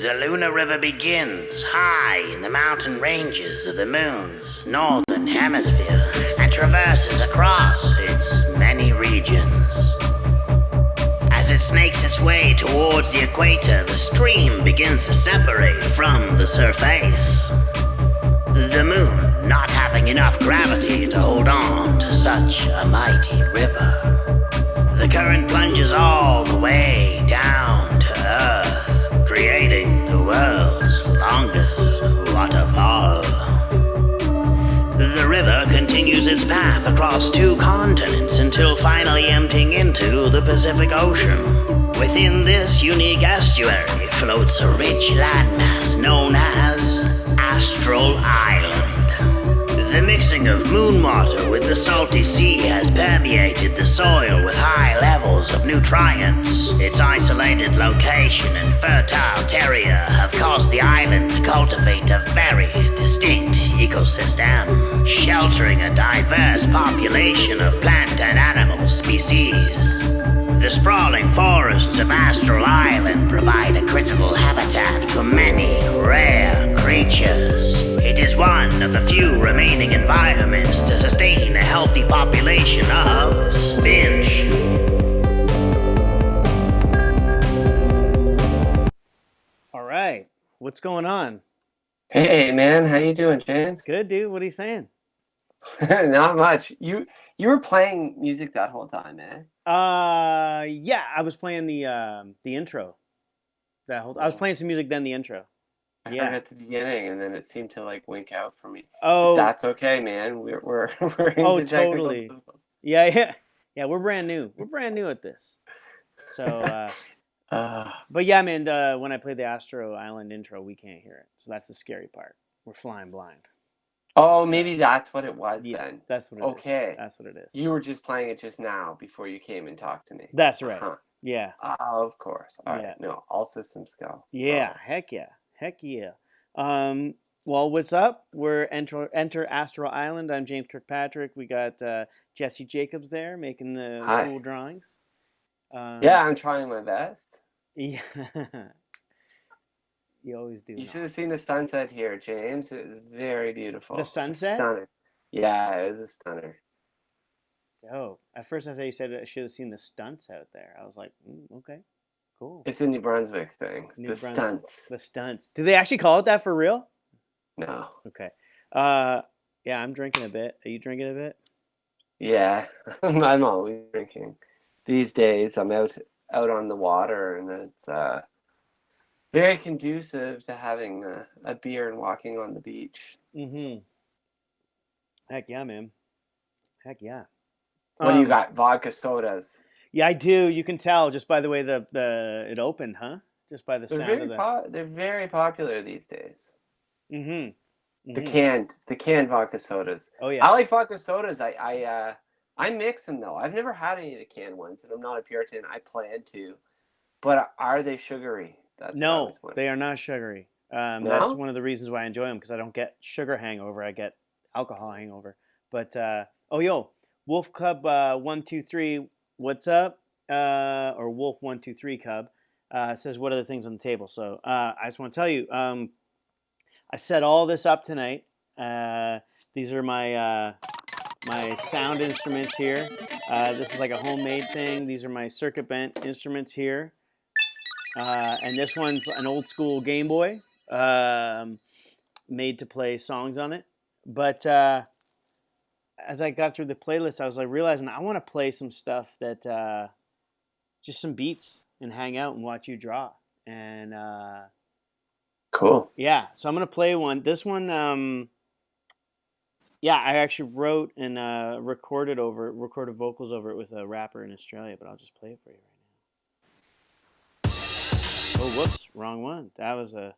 The lunar river begins high in the mountain ranges of the moon's northern hemisphere and traverses across its many regions. As it snakes its way towards the equator, the stream begins to separate from the surface. The moon not having enough gravity to hold on to such a mighty river. The current plunges all the way down to Earth, creating the world's longest waterfall. The river continues its path across 2 continents until finally emptying into the Pacific Ocean. Within this unique estuary floats a rich landmass known as Astral Island. The mixing of moon water with the salty sea has permeated the soil with high levels of nutrients. Its isolated location and fertile terrain have caused the island to cultivate a very distinct ecosystem, sheltering a diverse population of plant and animal species. The sprawling forests of Astral Island provide a critical habitat for many rare creatures. It is one of the few remaining environments to sustain a healthy population of Spinch. All right, what's going on? Hey man, how you doing, James? Good, dude. What are you saying? Not much. You were playing music that whole time, eh? Yeah, I was playing the intro. I was playing some music, then the intro. I heard at the beginning, and then it seemed to like wink out for me. Oh, but that's okay, man. We're into oh, technical totally. difficulties. Yeah. We're brand new. We're brand new at this. So, but yeah, man. When I played the Astro Island intro, we can't hear it. So that's the scary part. We're flying blind. Oh, So, maybe that's what it was yeah, then. that's what it is. Okay. That's what it is. You were just playing it just now before you came and talked to me. That's right. Uh-huh. Yeah. Of course. All right. Yeah. No, all systems go. Yeah. Heck yeah. Heck yeah. Well, what's up? We're enter Astral Island. I'm James Kirkpatrick. We got Jesse Jacobs there making the Hi. cool drawings. Yeah, I'm trying my best. Yeah. You always do. You should have seen the sunset here, James. It was very beautiful. The sunset? Stunning. Yeah, it was a stunner. Oh, at first I thought you said I should have seen the stunts out there. I was like, okay, cool. It's a New Brunswick thing. New The Brunswick. stunts. The stunts. Do they actually call it that for real? No. Okay. Yeah, I'm drinking a bit. Are you drinking a bit? Yeah, I'm always drinking. These days, I'm out on the water, and it's very conducive to having a beer and walking on the beach. Mm-hmm. Heck yeah, man. Heck yeah. What do you got? Vodka sodas. Yeah, I do. You can tell just by the way it opened, huh? Just by the They're sound very of the. they're very popular these days. Mm-hmm. The canned vodka sodas. Oh yeah. I like vodka sodas. I mix them though. I've never had any of the canned ones, and I'm not a Puritan. I plan to, but are they sugary? That's what I No, was wondering. they are not sugary. No? That's one of the reasons why I enjoy them because I don't get sugar hangover. I get alcohol hangover. But Wolf Cub 123, what's up? Or Wolf 123 Cub says, what are the things on the table? So I just want to tell you, I set all this up tonight. These are my my sound instruments here. This is like a homemade thing. These are my circuit bent instruments here. And this one's an old school Game Boy, made to play songs on it. But as I got through the playlist, I was like realizing I want to play some stuff that just some beats and hang out and watch you draw. And Cool. yeah, so I'm gonna play one. This one, yeah, I actually wrote and recorded vocals over it with a rapper in Australia. But I'll just play it for you right now. Oh, whoops, wrong one. That was I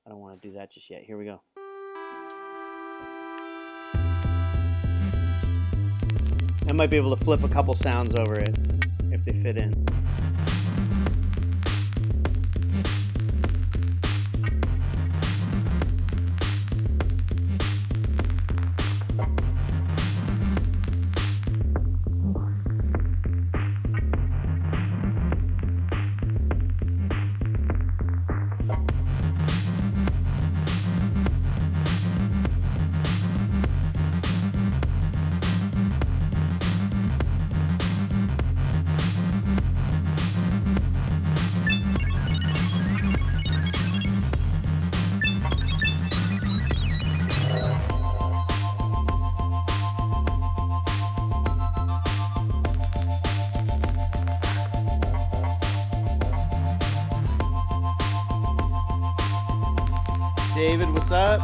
don't want to do that just yet. Here we go. I might be able to flip a couple sounds over it if they fit in. David, what's up?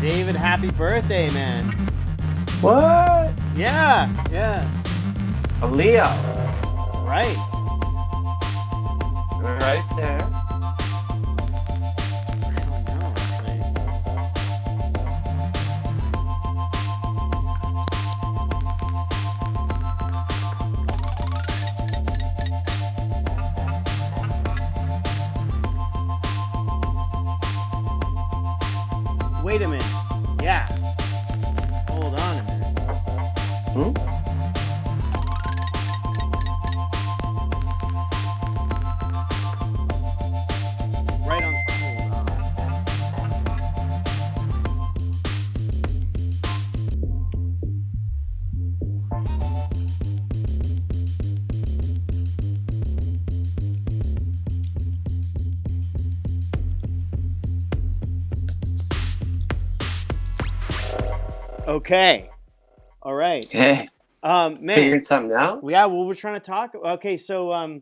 David, happy birthday, man. What? Yeah. A Leo. Right. Right there. I don't know, actually. Wait a minute. Yeah. Hold on a minute. Right on. Hold on. Okay. All right. Okay. Man. Figured something out? Yeah, well, we're trying to talk. Okay, so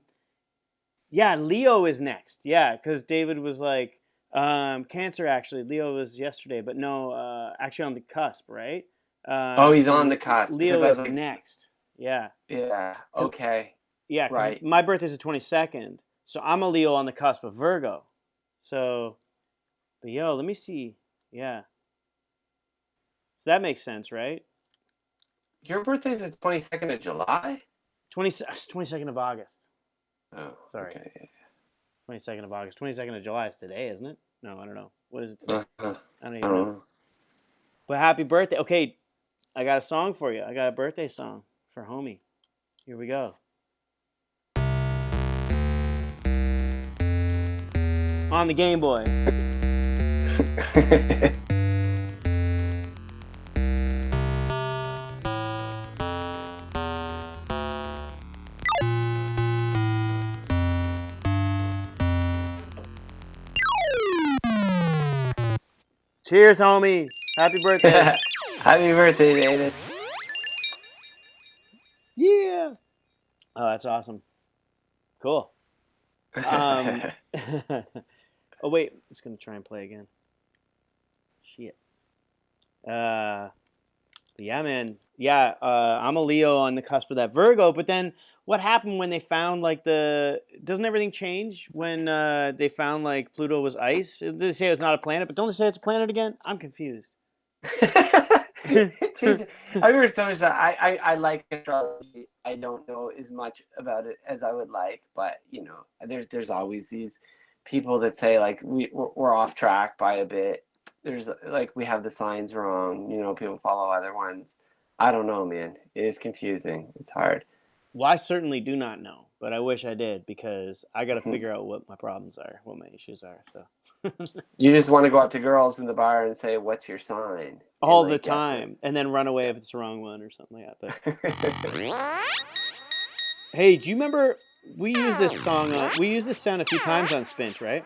yeah, Leo is next. Yeah, because David was like, Cancer actually. Leo was yesterday, but no, actually on the cusp, right? Oh, he's on the cusp. Leo because I is was like, next. Yeah. yeah. Okay. Yeah, 'cause Right. my birthday's the 22nd, so I'm a Leo on the cusp of Virgo. So, but yo, let me see. Yeah. So that makes sense, right? Your birthday's the 22nd of July? 22nd of August. Oh, Sorry. okay. 22nd of August. 22nd of July is today, isn't it? No, I don't know. What is it today? Uh-huh. I don't I even don't know. know. But happy birthday. Okay, I got a song for you. I got a birthday song for homie. Here we go. On the Game Boy. Cheers, homie. Happy birthday. Happy birthday, David. Yeah. Oh, that's awesome. Cool. Oh, wait. It's going to try and play again. Shit. But yeah, man. Yeah, I'm a Leo on the cusp of that Virgo. But then what happened when they found like doesn't everything change when they found like Pluto was ice? They say it's not a planet, but don't they say it's a planet again? I'm confused. I've heard so much that I like astrology. I don't know as much about it as I would like, but you know, there's always these people that say like we're off track by a bit. There's like we have the signs wrong. You know, people follow other ones. I don't know, man. It is confusing. It's hard. Well, I certainly do not know, but I wish I did because I got to figure out what my problems are, what my issues are. So You just want to go up to girls in the bar and say, "What's your sign?" all And, the like, guess it. time, and then run away if it's the wrong one or something like that. But hey, do you remember we used this song? We used this sound a few times on Spinch, right?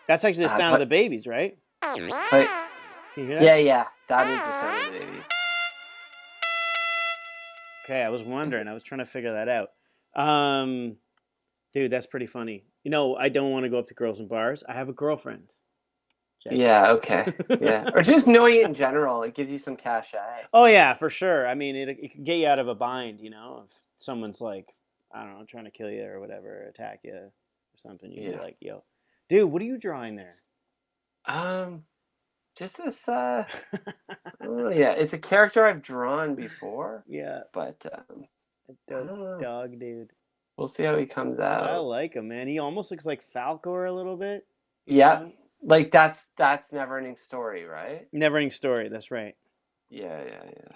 That's actually the sound of the babies, right? But, Can you hear that? yeah, that is the sound of the babies. Okay, I was wondering. I was trying to figure that out. Dude, that's pretty funny. You know, I don't want to go up to girls in bars. I have a girlfriend. Jesse. Yeah, okay. Yeah. Or just knowing it in general, it gives you some cachet. Oh yeah, for sure. I mean, it can get you out of a bind, you know. If someone's like, I don't know, trying to kill you or whatever, attack you or something, you can be Yeah. like, yo, dude, what are you drawing there? Just this oh yeah, it's a character I've drawn before, Yeah, but a I dope don't know. dog, dude. We'll see how he comes I out. like him, man. He almost looks like Falcor a little bit. You Yeah. know? Like that's Never Ending Story, right? Neverending Story. That's right. Yeah.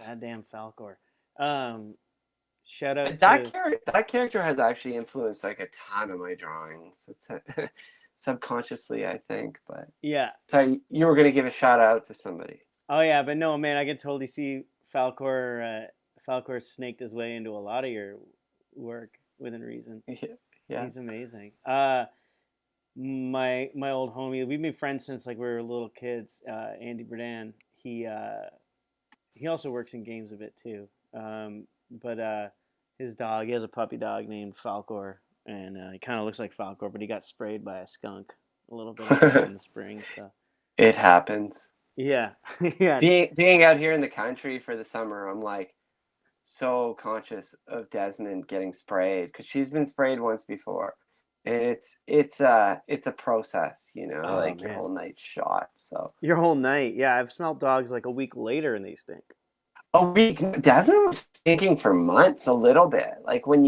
Goddamn Falcor. Shout out That character has actually influenced like a ton of my drawings. It's subconsciously, I think. But yeah. sorry, you were gonna give a shout out to somebody. Oh yeah, but no, man, I can totally see Falcor. Falcor snaked his way into a lot of your work within reason. Yeah. He's amazing. My old homie, we've been friends since like we were little kids. Andy Berdan. He also works in games a bit too. But his dog, he has a puppy dog named Falcor, and he kind of looks like Falcor, but he got sprayed by a skunk a little bit in the spring. So It happens. yeah, yeah. Being out here in the country for the summer, I'm like so conscious of Desmond getting sprayed because she's been sprayed once before, and it's a process, you know, Oh, like your man. whole night's shot. So Your whole night, yeah. I've smelled dogs like a week later, and they stink. a week. Desmond was stinking for months, a little bit. Like when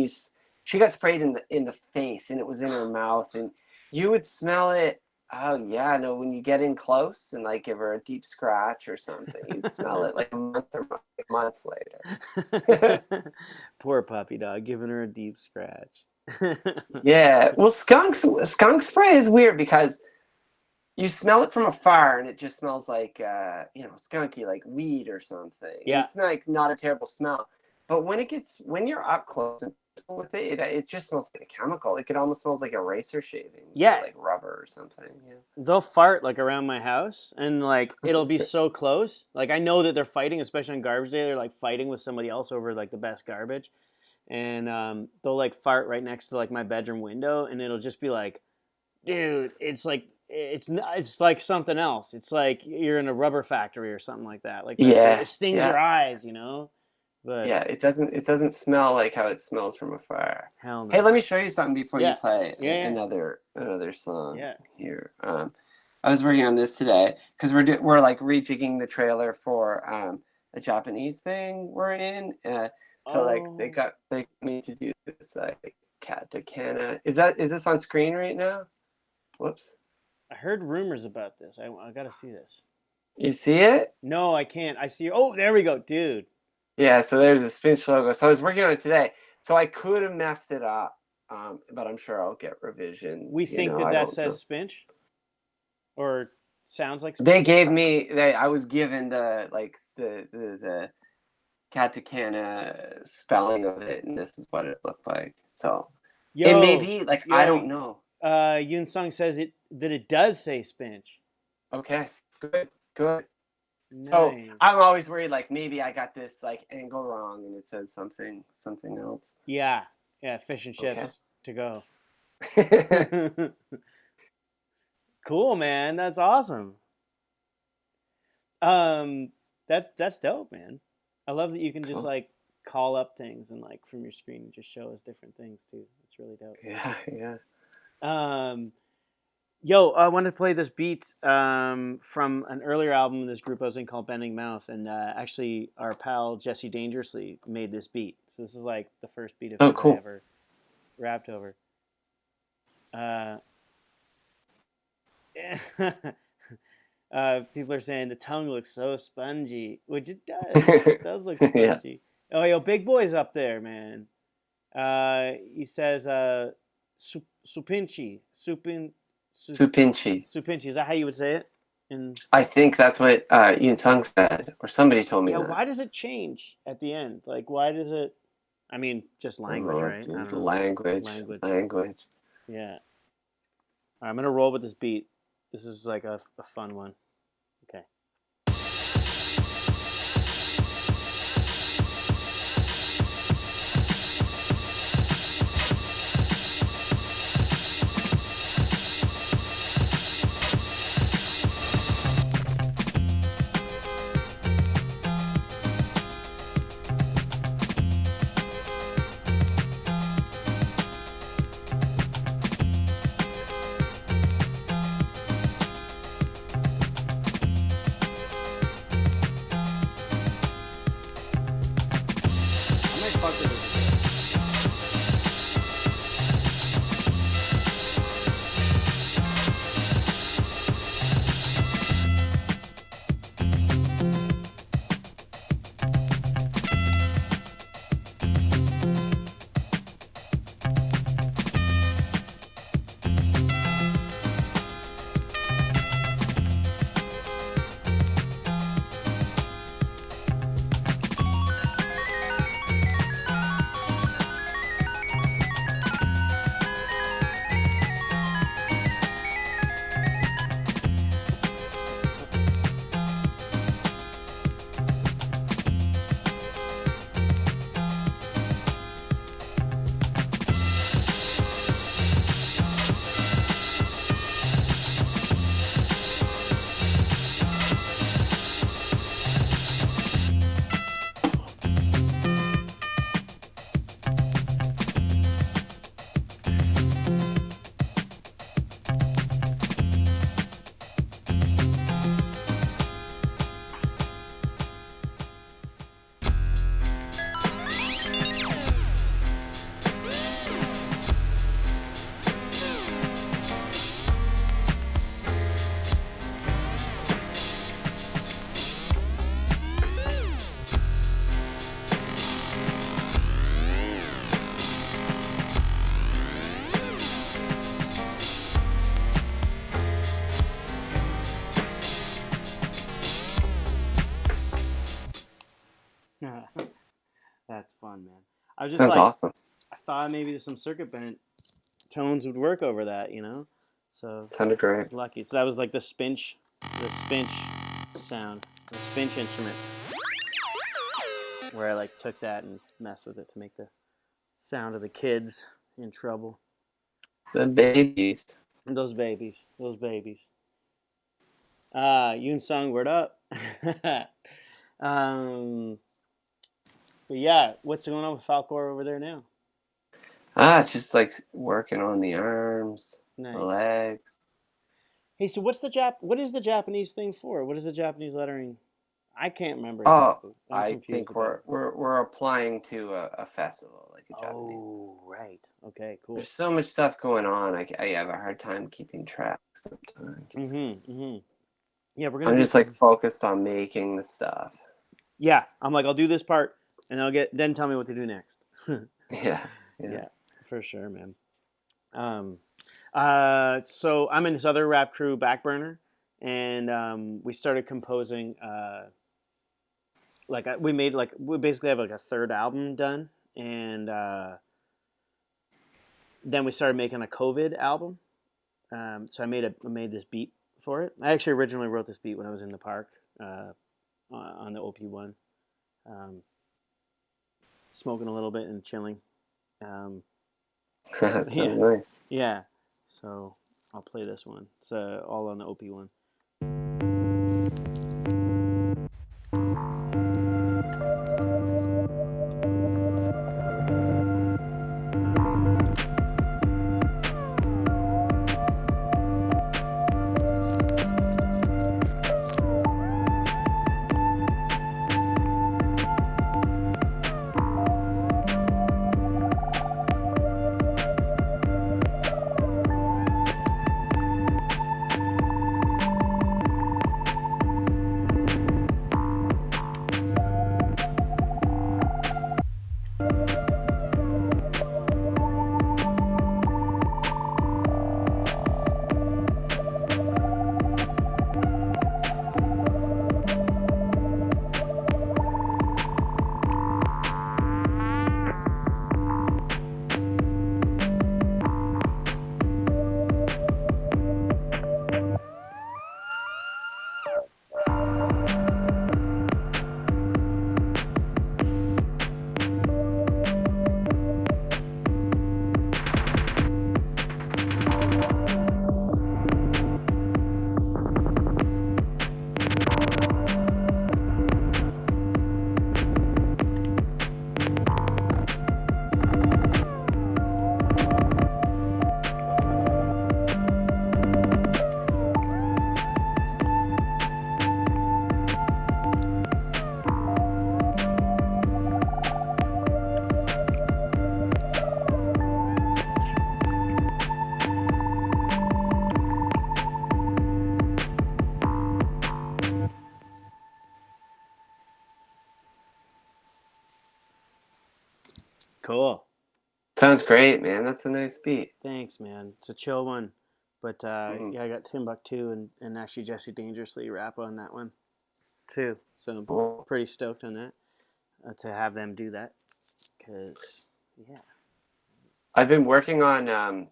she got sprayed in the face, and it was in her mouth, and you would smell it. Oh yeah, no. When you get in close and like give her a deep scratch or something, you'd smell it like a month or months later. Poor puppy dog, giving her a deep scratch. Yeah, well, skunk spray is weird because you smell it from afar and it just smells like skunky, like weed or something. Yeah. It's not a terrible smell, but when you're up close and personal with it just smells like a chemical. It almost smells like a razor shaving, Yeah. like rubber or something. Yeah. They'll fart like around my house, and like it'll be so close. Like I know that they're fighting, especially on garbage day. They're like fighting with somebody else over like the best garbage, and they'll like fart right next to like my bedroom window, and it'll just be like, dude, it's like it's like something else. It's like you're in a rubber factory or something like that. Like it stings your eyes, you know. But yeah, it doesn't smell like how it smells from afar. Hell no. Hey, let me show you something before you play Yeah. another song. Yeah. Here. I was working on this today because we're like rejigging the trailer for a Japanese thing we're in. So like they got me to do this like katakana. Is this on screen right now? Whoops. I heard rumors about this. I gotta see this. You see it? No, I can't. I see. Oh, there we go, dude. Yeah. So there's a Spinch logo. So I was working on it today. So I could have messed it up, but I'm sure I'll get revisions. We think that says Spinch, or sounds like Spinch. They gave me. I was given the katakana spelling of it, and this is what it looked like. So it may be like I don't know. Yoon Sung says that it does say Spinch. Okay, good. Nice. So I'm always worried, like maybe I got this like angle wrong, and it says something else. Yeah, fish and chips to go. Cool, man. That's awesome. That's dope, man. I love that you can just like call up things and like from your screen and just show us different things too. It's really dope. Yeah. Yo, I wanted to play this beat from an earlier album in this group I was in called Bending Mouth, and actually our pal Jesse Dangerously made this beat. So this is like the first beat of his I ever rapped over. People are saying the tongue looks so spongy, which it does. It does look spongy. Yeah. Oh, yo, Big Boy's up there, man. He says Supinchi. Supinchi. Is that how you would say it? I think that's what Yoon Sung said, or somebody told me that. Why does it change at the end? Like, why does it... I mean, just language, right? Dude, language. Yeah. I'm going to roll with this beat. This is like a fun one. Okay. fuck with this. That's fun, man. I was just That's like, awesome. I thought maybe some circuit bent tones would work over that, you know? So Sounded I great. was lucky. So that was like the Spinch sound, the Spinch instrument, where I like took that and messed with it to make the sound of the kids in trouble. The babies. And those babies. Yoon Sung, word up. But yeah, what's going on with Falcor over there now? It's just like working on the arms, Nice. the legs. Hey, so what is the Japanese thing for? What is the Japanese lettering? I can't remember. Oh, Exactly. I'm I confused think about we're applying to a festival, like a Japanese. Oh, right. Okay, cool. There's so much stuff going on. I have a hard time keeping track sometimes. Yeah, we're gonna I'm do just like focused on making the stuff. Yeah, I'm like, I'll do this part, and then tell me what to do next. Yeah. Yeah, for sure, man. So I'm in this other rap crew, Backburner, and we started composing. We basically have like a third album done, and then we started making a COVID album. So I made this beat for it. I actually originally wrote this beat when I was in the park on the OP1, smoking a little bit and chilling. That sounds nice. Yeah. So I'll play this one. It's all on the OP1. Cool. Sounds great, man. That's a nice beat. Thanks, man. It's a chill one. But Mhm. yeah, I got Timbuktu and actually Jesse Dangerously rap on that one too. So I'm Cool. pretty stoked on that to have them do that. Because, yeah. I've been working on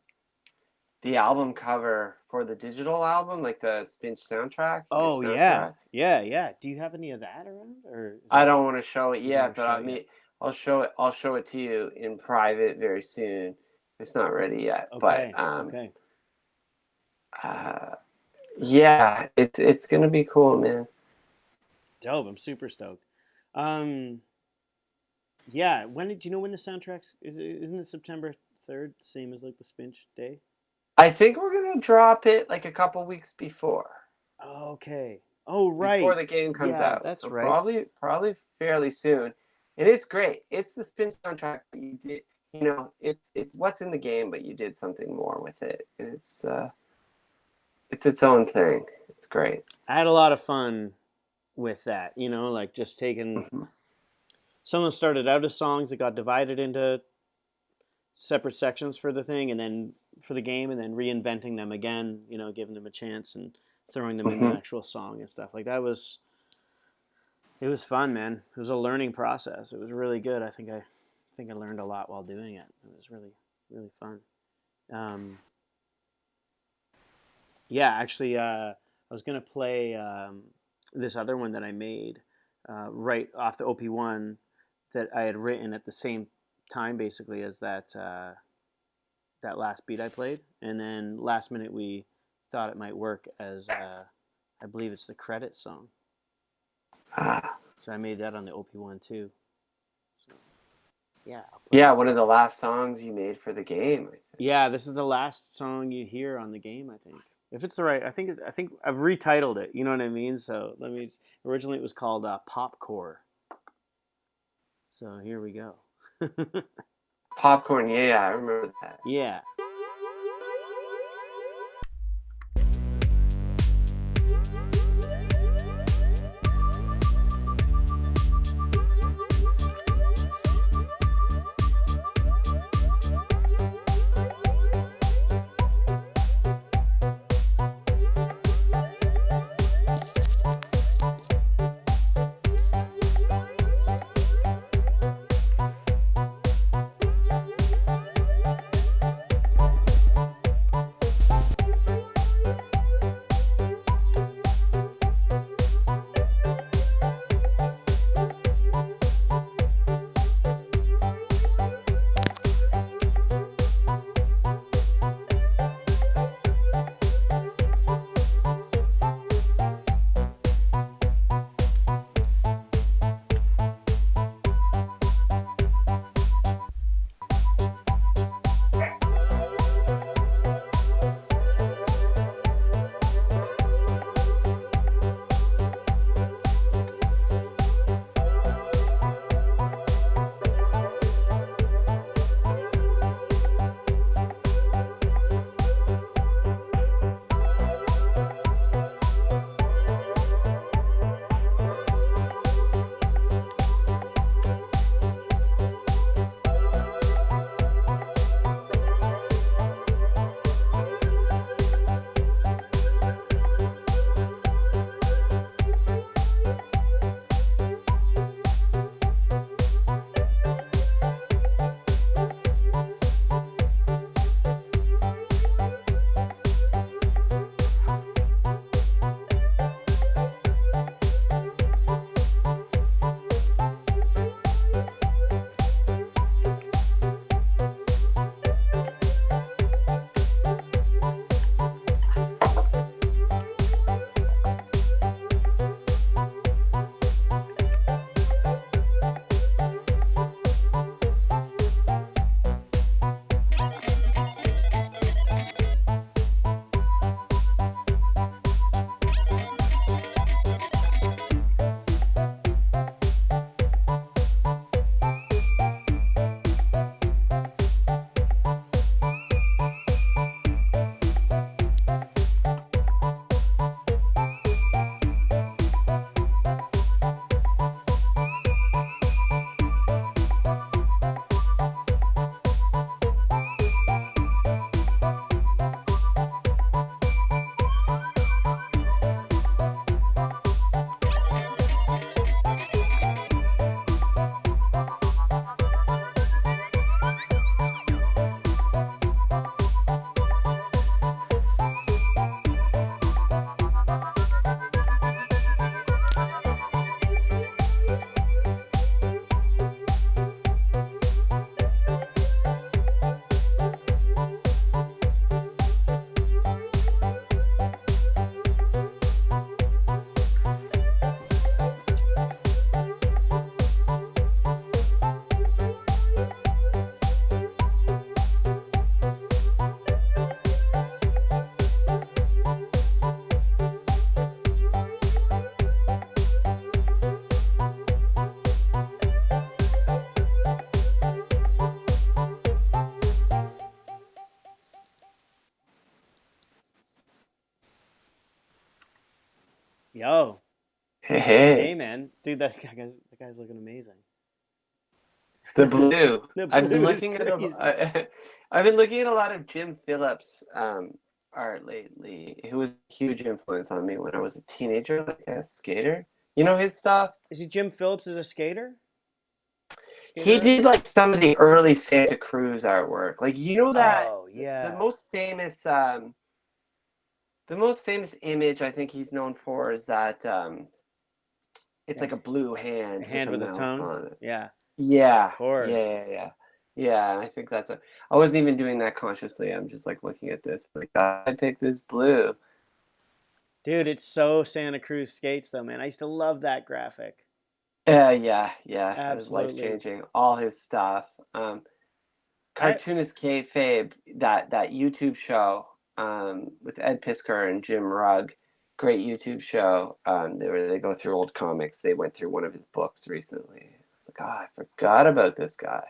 the album cover for the digital album, like the Spinch soundtrack, your Oh, yeah. soundtrack. Yeah. Do you have any of that around? Or is I that, don't want to show it you don't yet, want to but show it yet? I'll show it. I'll show it to you in private very soon. It's not ready yet, but Okay. Okay. yeah, it's gonna be cool, man. Dope. I'm super stoked. Yeah. When did you know when the soundtracks isn't it September 3rd, same as like the Spinch Day? I think we're gonna drop it like a couple weeks before Oh, okay. Oh, before right. the game comes Yeah, out. that's So right. probably fairly soon. And it's great. It's the Spin soundtrack, but you did, you know, it's what's in the game, but you did something more with it. And it's its own thing. It's great. I had a lot of fun with that, like just taking Mhm. someone started out as songs that got divided into separate sections for the thing and then for the game and then reinventing them again, giving them a chance and throwing them in the Mhm. actual song and stuff. Like that was it was fun, man. It was a learning process. It was really good. I think I learned a lot while doing it. It was really really fun. Yeah, actually I was going to play this other one that I made right off the OP1 that I had written at the same time, basically, as that last beat I played, and then last minute we thought it might work as I believe it's the credit song. Ah. So I made that on the OP1 too. So yeah, Yeah, one of the last songs you made for the game. yeah. This is the last song you hear on the game, I think. If it's the right, I think I've retitled it. You know what I mean? So originally it was called Popcore. So here we go. Popcorn, yeah, I remember that. Yeah. Yo, Hey, hey hey. man, dude, that guy's looking amazing. The blue. The I've been blue is looking at crazy. I've been looking at a lot of Jim Phillips art lately. Who was a huge influence on me when I was a teenager, like a skater. You know his stuff? Is he Jim Phillips is a skater? He Skater did artist? like some of the early Santa Cruz artwork. Like you know that Oh the yeah, most famous image I think he's known for is that it's yeah. like a blue A hand with hand a with a mouth tongue. on it. Yeah, of Yeah, yeah, course, yeah, yeah. Yeah, I think that's what I wasn't even doing that consciously. I'm just like looking at this, like I picked this blue. dude. It's so Santa Cruz skates though, man. I used to love that graphic. Yeah, yeah. It was life Absolutely. changing. All his stuff. I Cartoonist kayfabe, that YouTube show, with Ed Piskor and Jim Rugg, great YouTube show. They go through old comics. They went through one of his books recently. I was like, oh, I forgot about this guy.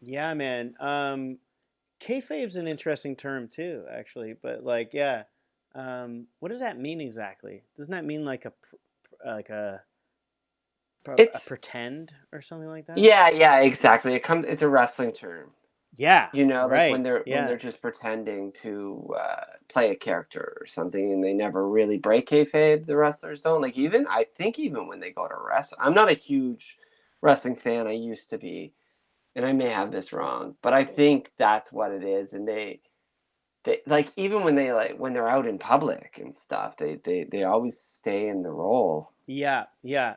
yeah, man. Kayfabe's an interesting term too, actually. But like, yeah, what does that mean exactly? Doesn't that mean like like a It's pretend or something like that? yeah, exactly. It's a wrestling term. Yeah, You know, like right. when Yeah, they're just pretending to play a character or something, and they never really break kayfabe. The wrestlers don't. Like even I think even when they go to wrestle, I'm not a huge wrestling fan. I used to be, and I may have this wrong, but I think that's what it is. And they like even when they're out in public and stuff, they always stay in the role. yeah, yeah.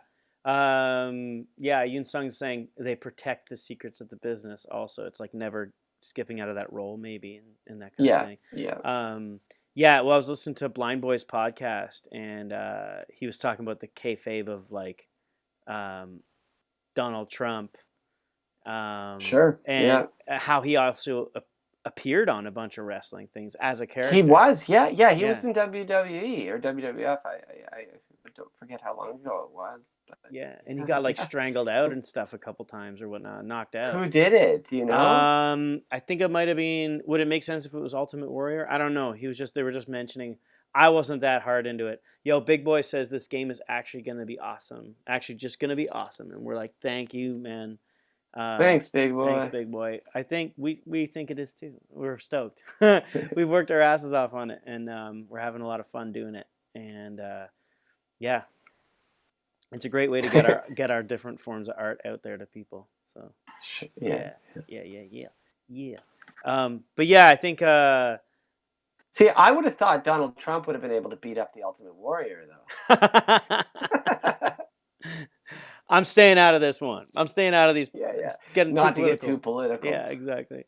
Yeah, Yoon Sung's saying they protect the secrets of the business. Also, it's like never skipping out of that role, maybe, and that kind of Yeah, thing. yeah. Yeah. Well, I was listening to Blind Boy's podcast, and he was talking about the kayfabe of like um, Donald Trump, Sure. and Yeah. how he also appeared on a bunch of wrestling things as a He character. was, yeah. He Yeah, was in WWE or WWF. I don't forget how long ago it was, yeah, and he but got like yeah. strangled out and stuff a couple times or whatnot, knocked out. Who did it? Do you know? I think it might have been. Would it make sense if it was Ultimate Warrior? I don't know. He was just. They were just mentioning. I wasn't that hard into it. Yo, Big Boy says this game is actually gonna be awesome. Actually, just gonna be awesome, and we're like, thank you, man. Uh, Thanks, big Thanks, boy. Big Boy. I think we think it is too. We're stoked. We've worked our asses off on it, and we're having a lot of fun doing it. And yeah, it's a great way to get our different forms of art out there to people. So Yeah. yeah, yeah. But yeah, I think See, I would have thought Donald Trump would have been able to beat up the Ultimate Warrior, though. I'm staying out of this one. I'm staying out of these. Yeah. It's getting too Not to get too political. political. Yeah, exactly.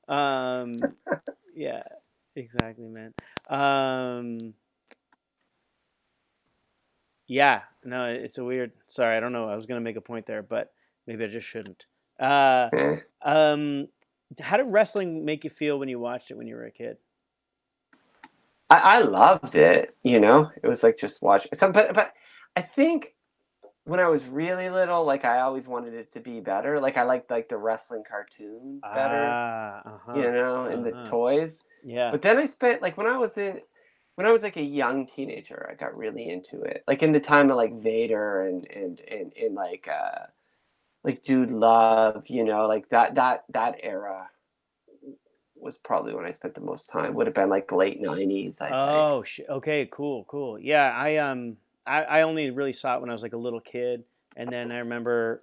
Um, yeah, exactly, man. Um, yeah, no, it's a weird. Sorry, I don't know. I was gonna make a point there, but maybe I just shouldn't. Uh, Eh. um, how did wrestling make you feel when you watched it when you were a kid? I loved it. You know, it was like just watch some, but I think when I was really little, like I always wanted it to be better. Like I liked like the wrestling cartoon better, Ah, you know, and the uh-huh. toys. Yeah. But then I spent like when I was like a young teenager, I got really into it. Like in the time of like Vader and like Dude Love, you know, like that era was probably when I spent the most time. Would have been like late 90s, I think. Oh, okay, cool. Yeah, I only really saw it when I was like a little kid, and then I remember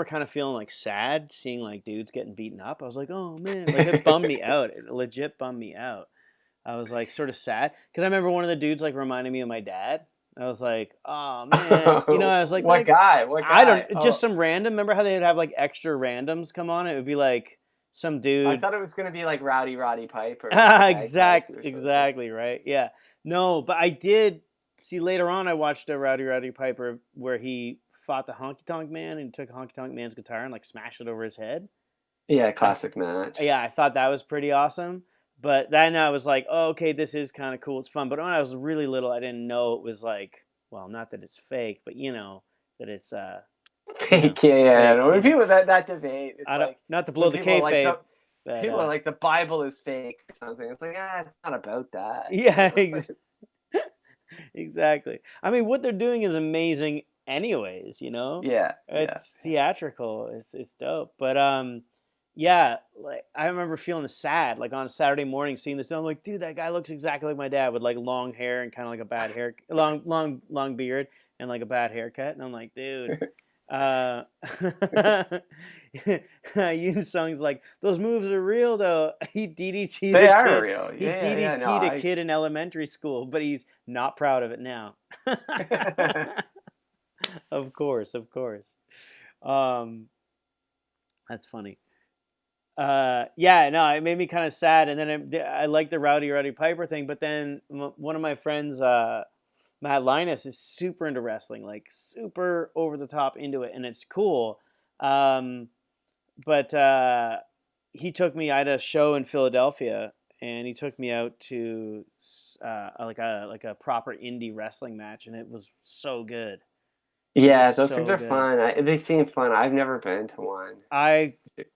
kind of feeling like sad seeing like dudes getting beaten up. I was like, oh man, like it bummed me out. It legit bummed me out. I was like sort of sad because I remember one of the dudes like reminded me of my dad. I was like, oh man, I was like, What guy? What I guy? don't just Oh, some random. Remember how they would have like extra randoms come on? It would be like some I dude. thought it was gonna be like Roddy Piper with the bagpipes or something. Exactly right. Yeah. No, but I did see later on. I watched a Rowdy Piper where he fought the Honky Tonk Man and took Honky Tonk Man's guitar and like smashed it over his head. Yeah, I classic match. Yeah, I thought that was pretty awesome. But then I was like, oh, okay, this is kind of cool. It's fun. But when I was really little, I didn't know it was like, well, not that it's fake, but that it's Fake, yeah. fake. When people that debate, it's I don't like not to blow when the people are like kayfabe, but people are like the Bible is fake or something. It's like it's not about that. You yeah, know? Exactly. I mean, what they're doing is amazing, anyways. Yeah, yeah. It's theatrical. It's dope. But yeah. Like I remember feeling sad, like on a Saturday morning, seeing this. I'm like, dude, that guy looks exactly like my dad, with like long hair and kind of like a bad hair, long beard and like a bad haircut. And I'm like, dude. Yun Sung's like, those moves are real though. He DDT'd They a are kid. real. He Yeah, yeah, no, DDT'd a kid in elementary school, but he's not proud of it now. Of course, of course. Um, that's funny. Yeah, no, it made me kind of sad, and then I like the Rowdy Roddy Piper thing, but then one of my friends, Matt Linus, is super into wrestling, like super over the top into it, and it's cool. Um, but he took me. I had a show in Philadelphia, and he took me out to like a proper indie wrestling match, and it was so good. It was Yeah, those things so are good. fun. They seem fun. I've never been to one. I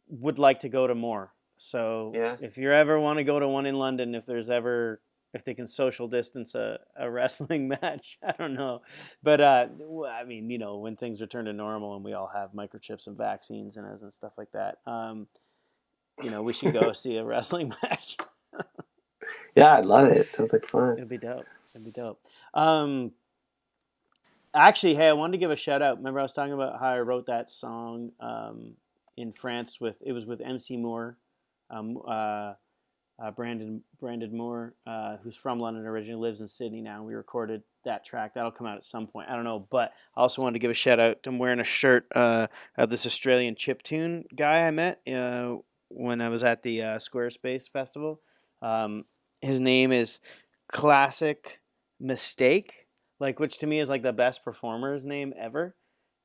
would like to go to more. So Yeah. if you ever want to go to one in London, if they can social distance a wrestling match, I don't know. But I mean, when things return to normal and we all have microchips and vaccines and stuff like that, we should go see a wrestling match. Yeah, I'd love it. Sounds like fun. It'd be dope. Actually, hey, I wanted to give a shout out. Remember I was talking about how I wrote that song in France with MC Moore, Brandon Moore, who's from London originally, lives in Sydney now. We recorded that track. That'll come out at some point. I don't know, but I also wanted to give a shout out. I'm wearing a shirt of this Australian chiptune guy I met when I was at the Squarespace Festival. His name is Classic Mistake, which to me is like the best performer's name ever,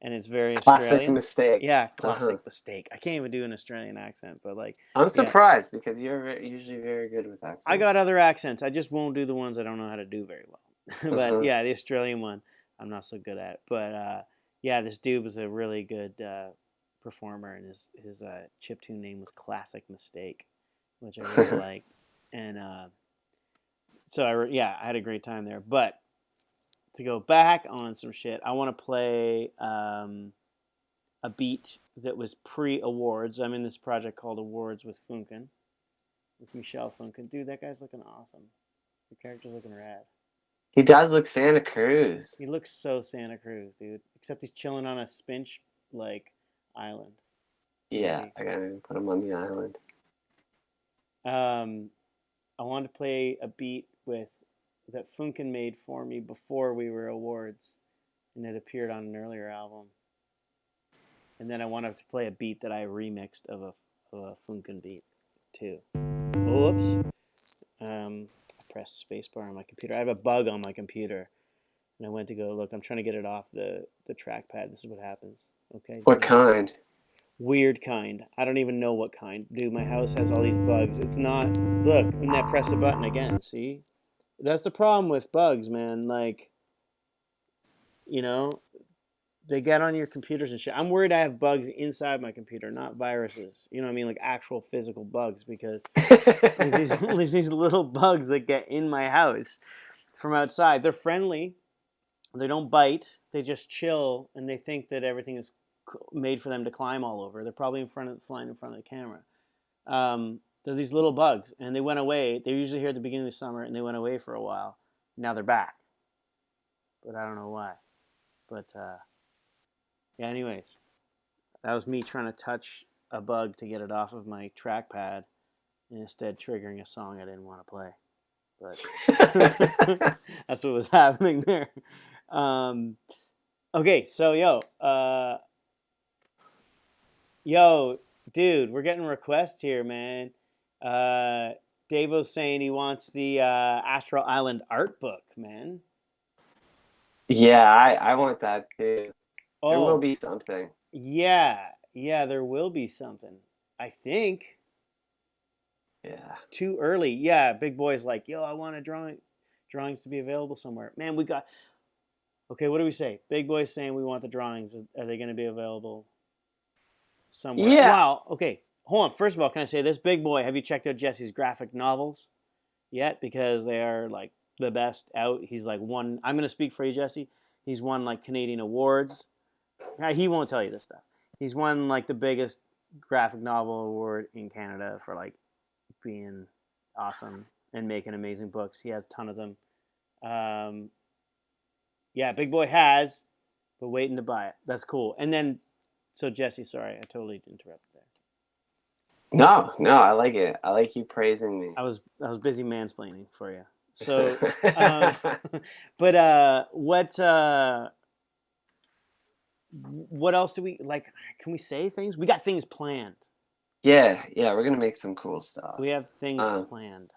and it's very Classic Australian. mistake. Yeah, Classic Mistake. I can't even do an Australian accent, but I'm surprised because you're usually very good with accents. I got other accents. I just won't do the ones I don't know how to do very well. But yeah, the Australian one I'm not so good at. But yeah, this dude was a really good performer, and his chiptune name was Classic Mistake, which I really liked. And so I had a great time there. But to go back on some shit, I want to play a beat that was pre-awards. I'm in this project called Awards with Funkin, with Michelle Funkin. Dude, that guy's looking awesome. The character's looking rad. He does look Santa Cruz. He looks so Santa Cruz, dude. Except he's chilling on a Spinch island. Yeah, I gotta put him on the island. I wanted to play a beat that Funkin made for me before we were awards, and it appeared on an earlier album. And then I wanted to play a beat that I remixed of a Funkin beat too. Oops. I pressed spacebar on my computer. I have a bug on my computer, and I went to go look. I'm trying to get it off the trackpad. This is what happens. Okay. What kind? Weird kind. I don't even know what kind. Dude, my house has all these bugs. It's not. Look, and I press the button again. See? That's the problem with bugs, man. They get on your computers and shit. I'm worried I have bugs inside my computer, not viruses. You know what I mean? Like actual physical bugs, because there's these little bugs that get in my house from outside. They're friendly. They don't bite. They just chill, and they think that everything is made for them to climb all over. They're probably flying in front of the camera. They're these little bugs, and they went away. They're usually here at the beginning of the summer, and they went away for a while. Now they're back, but I don't know why. But yeah, anyways, that was me trying to touch a bug to get it off of my trackpad, and instead triggering a song I didn't want to play. But that's what was happening there. Okay, so yo, dude, we're getting requests here, man. Davo's saying he wants the Astral Island art book, man. Yeah, I want that too. Oh, there will be something. Yeah, there will be something. I think. Yeah. It's too early. Yeah, Big Boy's like, yo, I want drawings to be available somewhere. Man, we got. Okay, what do we say? Big Boy's saying we want the drawings. Are they going to be available somewhere? Yeah. Wow. Okay. Hold on. First of all, can I say this? Big Boy, have you checked out Jesse's graphic novels yet? Because they are the best out. He's like won. I'm gonna speak for you, Jesse. He's won like Canadian awards. He won't tell you this stuff. He's won like the biggest graphic novel award in Canada for like being awesome and making amazing books. He has a ton of them. Yeah, Big Boy has, but waiting to buy it. That's cool. And then, so Jesse, sorry, I totally interrupted there. No, I like it. I like you praising me. I was busy mansplaining for you. So, but what else do we like? Can we say things? We got things planned. Yeah, we're gonna make some cool stuff. We have things planned.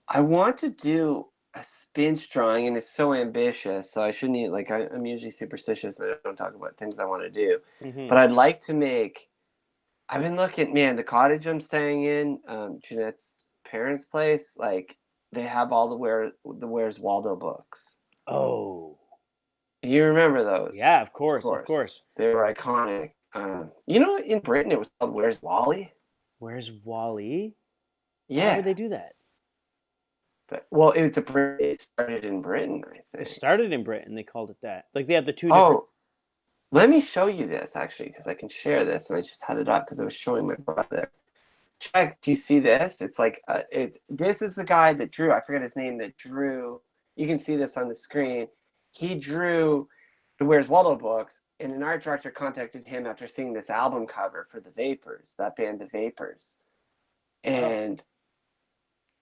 I want to do a Spinch drawing, and it's so ambitious, so I shouldn't eat, like I'm usually superstitious and I don't talk about things I want to do. Mm-hmm. But I'd like to make. I've been looking, man. The cottage I'm staying in, Jeanette's parents' place, like they have all the Where's Waldo books. Oh, you remember those? Yeah, of course. They were iconic. You know, in Britain it was called Where's Wally? Where's Wally? Yeah. Why would they do that? But, well, it started in Britain, I think. It started in Britain. They called it that. Like they have the two different. Oh, let me show you this actually, because I can share this, and I just had it up because I was showing my brother. Check. Do you see this? It's like this is the guy that drew. I forget his name. That drew. You can see this on the screen. He drew the Where's Waldo books, and an art director contacted him after seeing this album cover for the Vapors, that band, the Vapors, and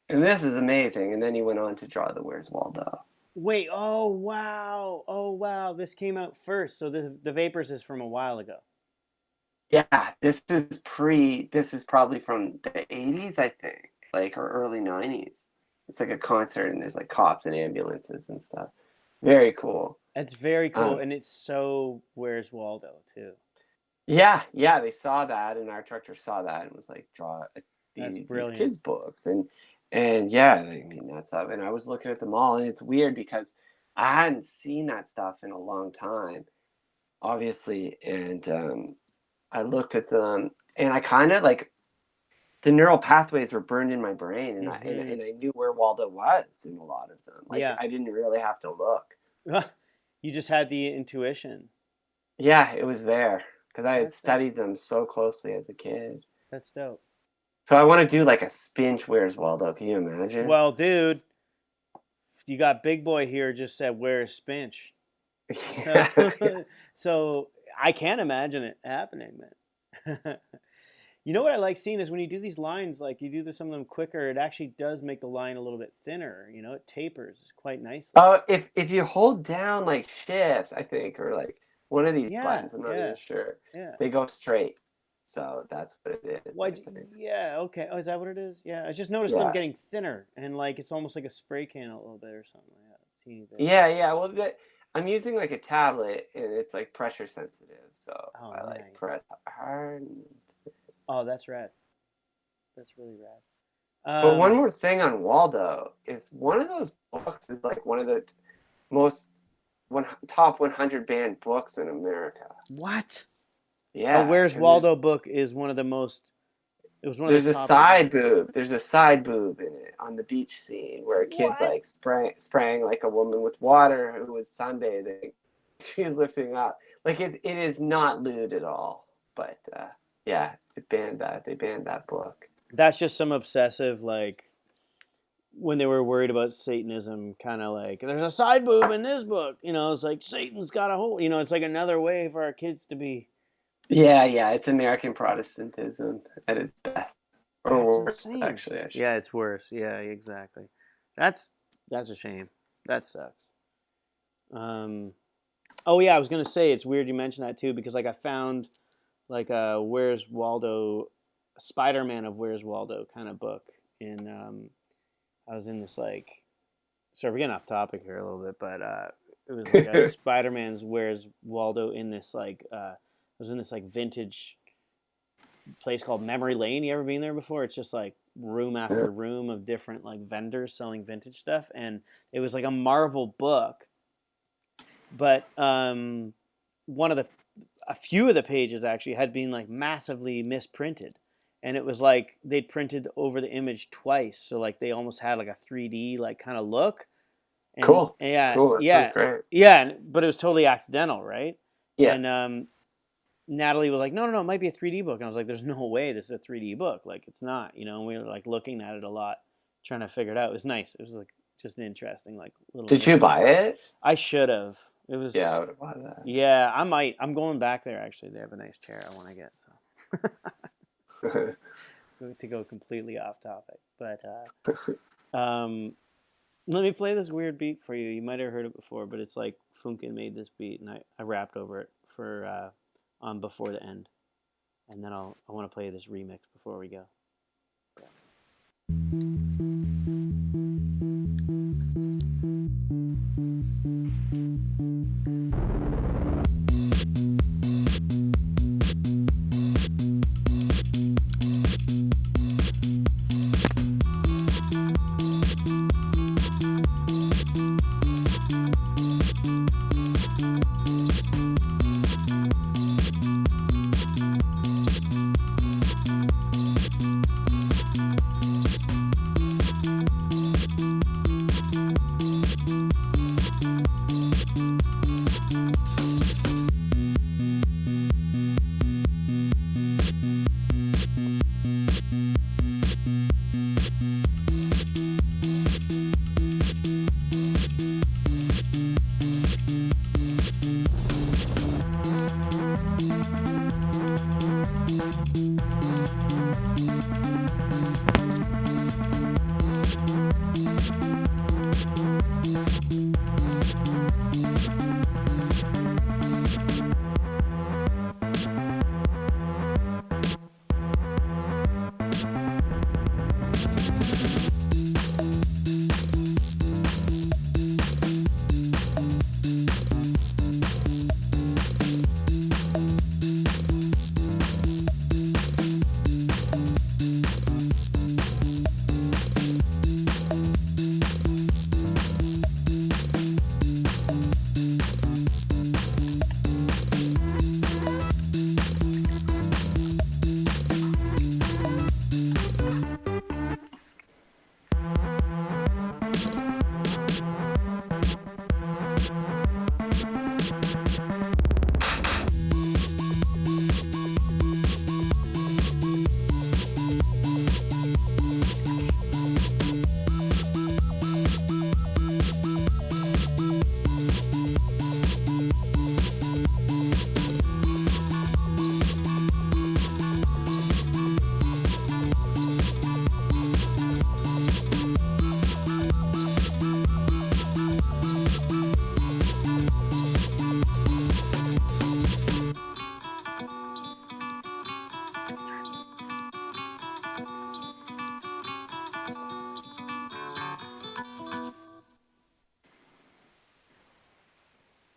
this is amazing. And then he went on to draw the Where's Waldo. Wait, oh wow, this came out first. So the Vapors is from a while ago. Yeah, this is probably from the 80s, I think, like, or early 90s. It's like a concert, and there's like cops and ambulances and stuff. Very cool. It's very cool, and it's so Where's Waldo too. Yeah, they saw that, and our director saw that and was like, draw these kids' books, and yeah, I mean that's up. And I was looking at them all, and it's weird because I hadn't seen that stuff in a long time, obviously, and I looked at them, and I kind of like the neural pathways were burned in my brain, and I knew where Waldo was in a lot of them. Like I didn't really have to look. You just had the intuition. Yeah, it was there because I had studied them so closely as a kid. That's dope. So I want to do like a Spinch Where's Waldo. Can you imagine? Well, dude, you got Big Boy here just said, where's Spinch? Yeah. So I can't imagine it happening, man. You know what I like seeing is when you do these lines, like you do some of them quicker, it actually does make the line a little bit thinner. You know, it tapers quite nicely. Oh, if you hold down like shifts, I think, or like one of these buttons, I'm not even sure. Yeah. They go straight. So that's what it is. Yeah, okay. Oh, is that what it is? Yeah, I just noticed them getting thinner, and like it's almost like a spray can a little bit or something like that. Teeny bit. Yeah. Well, I'm using like a tablet, and it's like pressure sensitive, so I like press hard. Oh, that's rad. That's really rad. But one more thing on Waldo is one of those books is like one of the most top 100 banned books in America. What? Yeah. Where's Waldo book is one of the most. It was one of the top. There's a side boob in it on the beach scene where a kid's like spraying like a woman with water who was sunbathing. She's lifting up. Like it is not lewd at all. But yeah, it banned that. They banned that book. That's just some obsessive, like, when they were worried about Satanism, kind of like, there's a side boob in this book. You know, it's like Satan's got a whole. You know, it's like another way for our kids to be. Yeah, it's American Protestantism at its best. Or worse, actually. Yeah, it's worse. Yeah, exactly. That's a shame. That sucks. Oh yeah, I was gonna say it's weird you mentioned that too, because like I found like a Where's Waldo, Spider-Man of Where's Waldo kind of book in I was in this like, sorry, we're getting off topic here a little bit, but it was like a Spider-Man's Where's Waldo in this like I was in this like vintage place called Memory Lane. You ever been there before? It's just like room after room of different like vendors selling vintage stuff, and it was like a Marvel book, but a few of the pages actually had been like massively misprinted, and it was like they'd printed over the image twice, so like they almost had like a 3D like kind of look. And Cool. yeah, Cool. That sounds yeah, great. yeah, but it was totally accidental, right? Yeah. And Natalie was like, no, it might be a 3D book. And I was like, there's no way this is a 3D book. Like, it's not, you know, and we were like looking at it a lot, trying to figure it out. It was nice. It was like just an interesting, like little. Did you mystery. buy it? I should have. It was. Yeah, I would have bought that. Yeah, I might. I'm going back there actually. They have a nice chair I want to get. So to go completely off topic, but let me play this weird beat for you. You might have heard it before, but it's like Funkin made this beat, and I rapped over it for on Before the End, and then I want to play this remix before we go.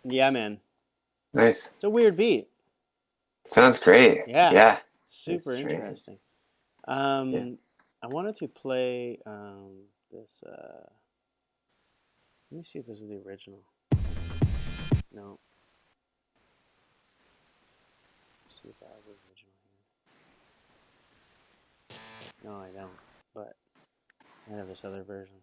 Yeah, man. Nice. It's a weird beat. Sounds great. Yeah. Yeah. Super It's strange. interesting. Yeah. I wanted to play this. Let me see if this is the original. No. Let's see if I have the original here. No, I don't. But I have this other version.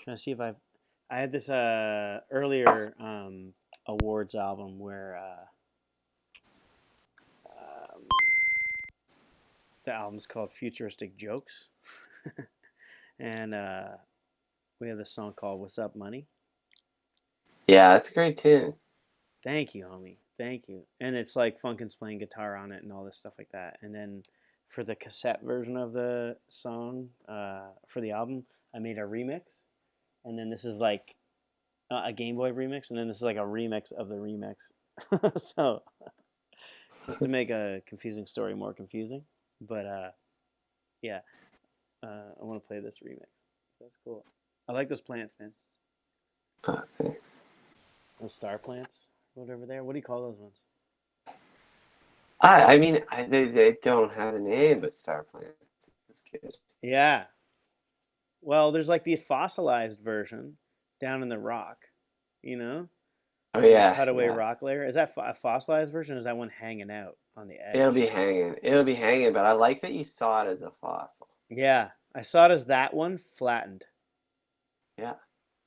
Trying to see if I had this earlier awards album where the album's called Futuristic Jokes, and we have this song called "What's Up, Money." Yeah, that's a great tune. Thank you, homie. Thank you. And it's like Funkin's playing guitar on it and all this stuff like that. And then for the cassette version of the song for the album, I made a remix. And then this is like a Game Boy remix. And then this is like a remix of the remix. So just to make a confusing story more confusing. But yeah, I want to play this remix. That's cool. I like those plants, man. Oh, thanks. Those star plants. Whatever there. What do you call those ones? I mean, they don't have a name, but star plants. That's good. Yeah. Well, there's like the fossilized version down in the rock, you know? Oh The yeah, cutaway yeah. rock layer. Is that a fossilized version? Or is that one hanging out on the It'll edge? be hanging. It'll be hanging, but I like that you saw it as a fossil. Yeah, I saw it as that one flattened. Yeah.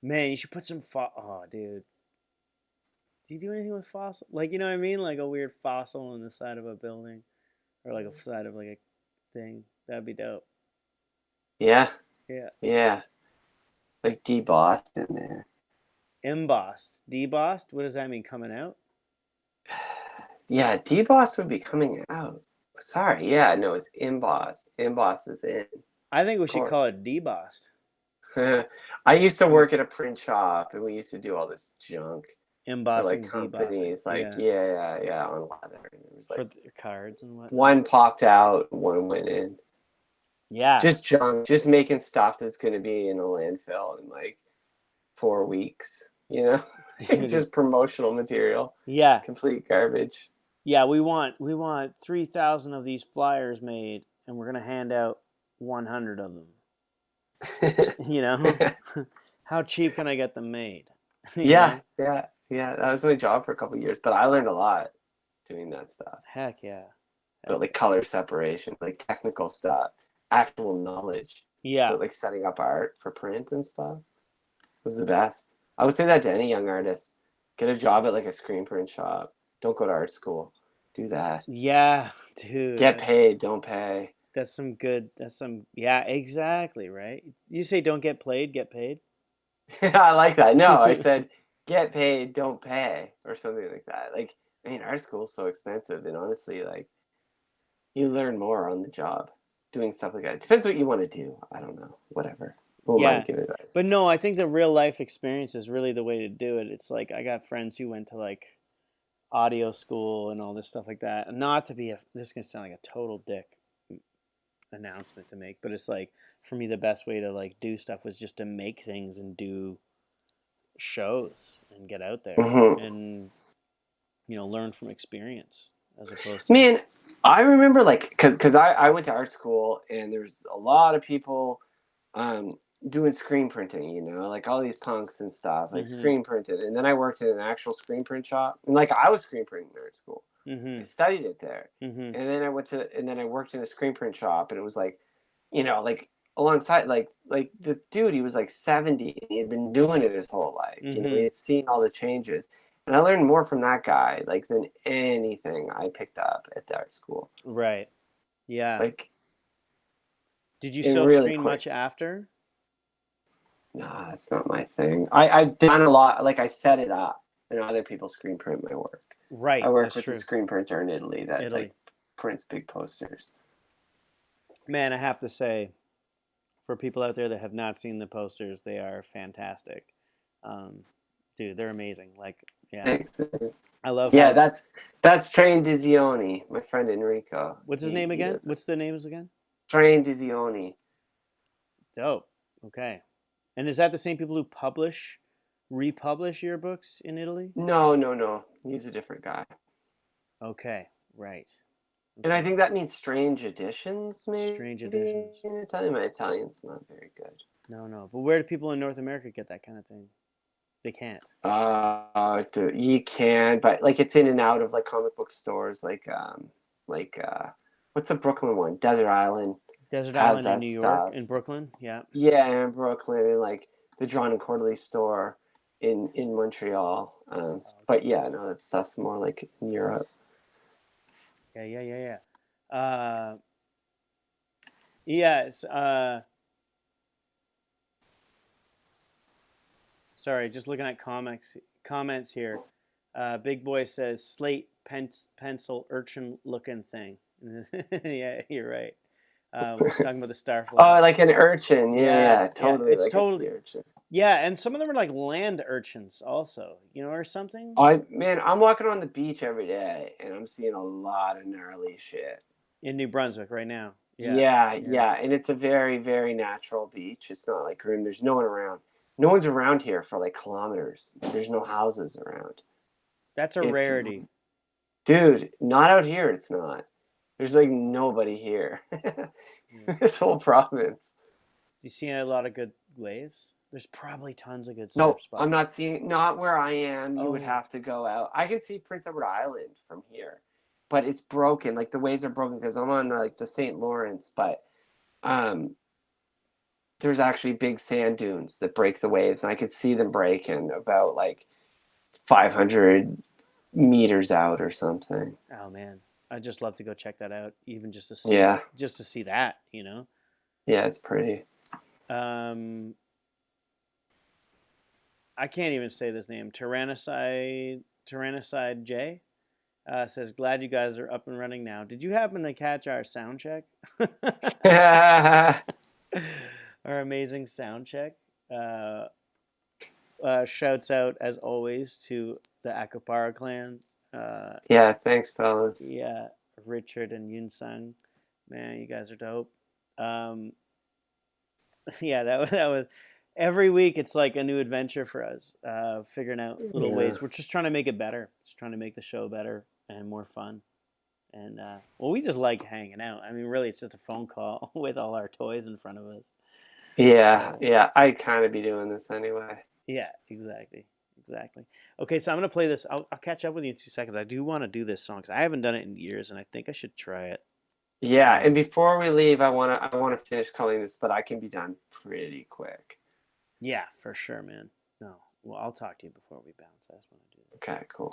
Man, you should put some oh, dude. Do you do anything with fossil? Like, you know what I mean? Like a weird fossil on the side of a building, or like a side of like a thing. That'd be dope. Yeah. Yeah. Yeah. Like debossed in there. Embossed, debossed. What does that mean? Coming out? Yeah, debossed would be coming out. Sorry, yeah, no, it's embossed. Embossed is in. I think we Of should course. call it debossed. I used to work at a print shop and we used to do all this junk for like Embossing, debossing. companies like Yeah. yeah, on leather. And it was For like the cards and whatnot. one popped out, one went in. Yeah. Just junk, just making stuff that's gonna be in a landfill in like 4 weeks, you know? Dude. Just promotional material. Yeah. Complete garbage. Yeah, we want 3,000 of these flyers made, and we're gonna hand out 100 of them. You know, how cheap can I get them made? You Yeah, know? yeah. That was my job for a couple of years, but I learned a lot doing that stuff. Heck yeah. But like color separation, like technical stuff, actual knowledge. Yeah. But like setting up art for print and stuff was the best. I would say that to any young artist. Get a job at like a screen print shop. Don't go to art school. Do that. Yeah, dude. Get paid, don't pay. That's some good. Yeah, exactly right. You say don't get played, get paid. I like that. No, I said get paid, don't pay, or something like that. Like, I mean, art school's so expensive, and honestly, like, you learn more on the job doing stuff like that. It depends what you want to do. I don't know. Whatever. Who am I Yeah, to give advice? but no, I think the real life experience is really the way to do it. It's like I got friends who went to like audio school and all this stuff like that. And not to be this is gonna sound like a total dick announcement to make, but it's like for me the best way to like do stuff was just to make things and do shows and get out there and learn from experience as opposed to Man, I remember like because I went to art school and there's a lot of people doing screen printing, like all these punks and stuff, like screen printed. And then I worked in an actual screen print shop, and like I was screen printing in art school. I studied it there, and then I worked in a screen print shop, and it was like, like alongside like this dude, he was like 70, and he had been doing it his whole life. He had seen all the changes. And I learned more from that guy, like, than anything I picked up at the art school. Right. Yeah. Like, did you self-screen much after? Nah, that's not my thing. I've done a lot. Like, I set it up, and other people screen print my work. Right. I work with a screen printer in Italy that like prints big posters. Man, I have to say, for people out there that have not seen the posters, they are fantastic. Dude, they're amazing. Like, yeah. Thanks. I love. Yeah, that's Train Dizioni, my friend Enrico. What's his name again? What's the names again? Train Dizioni. Dope. Okay. And is that the same people who republish your books in Italy? No. He's a different guy. Okay. Right. And I think that means strange editions, maybe. Strange editions. In Italian, my Italian's not very good. No. But where do people in North America get that kind of thing? They can't. You can, but like it's in and out of like comic book stores, like what's the Brooklyn one? Desert Island. Desert Island in New York, in Brooklyn, yeah. Yeah, in Brooklyn, and like the Drawn and Quarterly store in Montreal. But yeah, no, that stuff's more like in Europe. Yeah. Yes. Sorry, just looking at comments here. Big Boy says slate pencil urchin looking thing. Yeah, you're right. We're talking about the starfly. Oh, like an urchin. Yeah, totally. It's like totally. A sea urchin. Yeah, and some of them are like land urchins also, or something. I'm walking on the beach every day, and I'm seeing a lot of gnarly shit. In New Brunswick right now. Yeah, and it's a very, very natural beach. It's not like grim. There's no one around. No one's around here for like kilometers. There's no houses around. That's a rarity. Dude, not out here, it's not. There's like nobody here. This whole province. You seen a lot of good waves There's probably tons of good surf No, spots. I'm not seeing, not where I am. You would Oh. have to go out. I can see Prince Edward Island from here, but it's broken. Like the waves are broken because I'm on like the St. Lawrence, but um, there's actually big sand dunes that break the waves, and I could see them breaking about like 500 meters out or something. Oh man, I'd just love to go check that out, even just to see Yeah, that, you know. yeah, it's pretty. Um, I can't even say this name. Tyrannicide J says, "Glad you guys are up and running now. Did you happen to catch our sound check? Our amazing sound check. Shouts out as always to the Akupara clan. Yeah, thanks, fellas. Yeah, Richard and Yun Sung. Man, you guys are dope. Yeah, that was every week. It's like a new adventure for us, figuring out little ways. We're just trying to make it better. Just trying to make the show better and more fun. And well, we just like hanging out. I mean, really, it's just a phone call with all our toys in front of us. Yeah, So, yeah, I'd kind of be doing this anyway. yeah, exactly. Okay, so I'm gonna play this. I'll catch up with you in 2 seconds. I do want to do this song because I haven't done it in years, and I think I should try it. Yeah, and before we leave, I wanna finish culling this, but I can be done pretty quick. Yeah, for sure, man. No, well, I'll talk to you before we bounce. I just want to do this. Okay, cool.